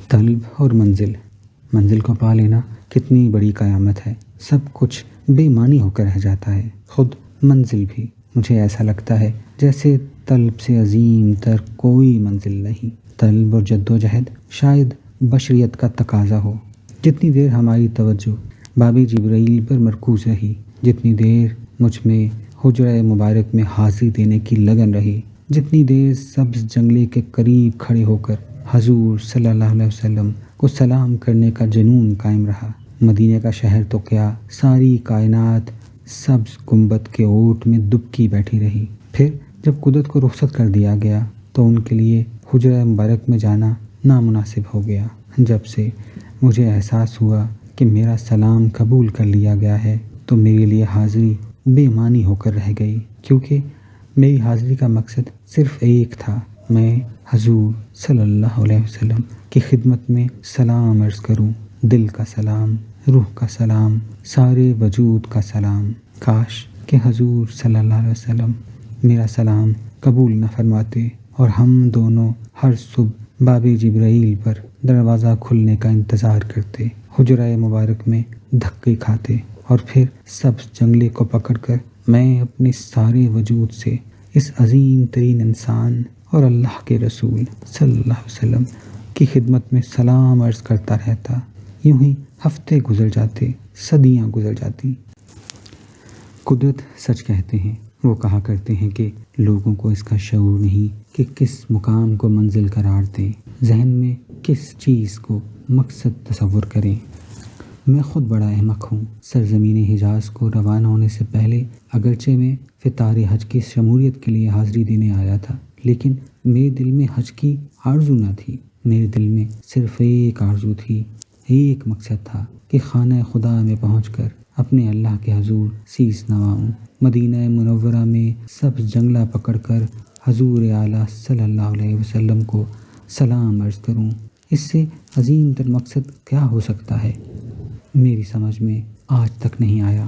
طلب اور منزل کو پا لینا کتنی بڑی قیامت ہے۔ سب کچھ بے معنی ہو کر رہ جاتا ہے، خود منزل بھی۔ مجھے ایسا لگتا ہے جیسے طلب سے عظیم تر کوئی منزل نہیں۔ طلب اور جدوجہد شاید بشریت کا تقاضا ہو۔ جتنی دیر ہماری توجہ باب جبرائیل پر مرکوز رہی، جتنی دیر مجھ میں حجرہ مبارک میں حاضری دینے کی لگن رہی، جتنی دیر سبز جنگلے کے قریب کھڑے ہو کر حضور صلی اللہ علیہ وسلم کو سلام کرنے کا جنون قائم رہا، مدینہ کا شہر تو کیا ساری کائنات سبز گنبد کے اوٹ میں دبکی بیٹھی رہی۔ پھر جب قدرت کو رخصت کر دیا گیا تو ان کے لیے حجرہ مبارک میں جانا نامناسب ہو گیا۔ جب سے مجھے احساس ہوا کہ میرا سلام قبول کر لیا گیا ہے تو میرے لیے حاضری بے معنی ہو کر رہ گئی، کیونکہ میری حاضری کا مقصد صرف ایک تھا، میں حضور صلی اللہ علیہ وسلم کی خدمت میں سلام عرض کروں، دل کا سلام، روح کا سلام، سارے وجود کا سلام۔ کاش کہ حضور صلی اللہ علیہ وسلم میرا سلام قبول نہ فرماتے اور ہم دونوں ہر صبح باب جبرائیل پر دروازہ کھلنے کا انتظار کرتے، حجرہ مبارک میں دھکے کھاتے اور پھر سبز جنگلے کو پکڑ کر میں اپنے سارے وجود سے اس عظیم ترین انسان اور اللہ کے رسول صلی اللہ علیہ وسلم کی خدمت میں سلام عرض کرتا رہتا۔ یوں ہی ہفتے گزر جاتے، صدیاں گزر جاتی۔ قدرت سچ کہتے ہیں، وہ کہا کرتے ہیں کہ لوگوں کو اس کا شعور نہیں کہ کس مقام کو منزل قرار دیں، ذہن میں کس چیز کو مقصد تصور کریں۔ میں خود بڑا احمق ہوں۔ سرزمین حجاز کو روانہ ہونے سے پہلے اگرچہ میں فطار حج کی شمولیت کے لیے حاضری دینے آیا تھا، لیکن میرے دل میں حج کی آرزو نہ تھی۔ میرے دل میں صرف ایک آرزو تھی، ایک مقصد تھا کہ خانہ خدا میں پہنچ کر اپنے اللہ کے حضور سیس نواؤں، مدینہ منورہ میں سبز جنگلہ پکڑ کر حضور اعلیٰ صلی اللہ علیہ وسلم کو سلام عرض کروں۔ اس سے عظیم تر مقصد کیا ہو سکتا ہے؟ میری سمجھ میں آج تک نہیں آیا۔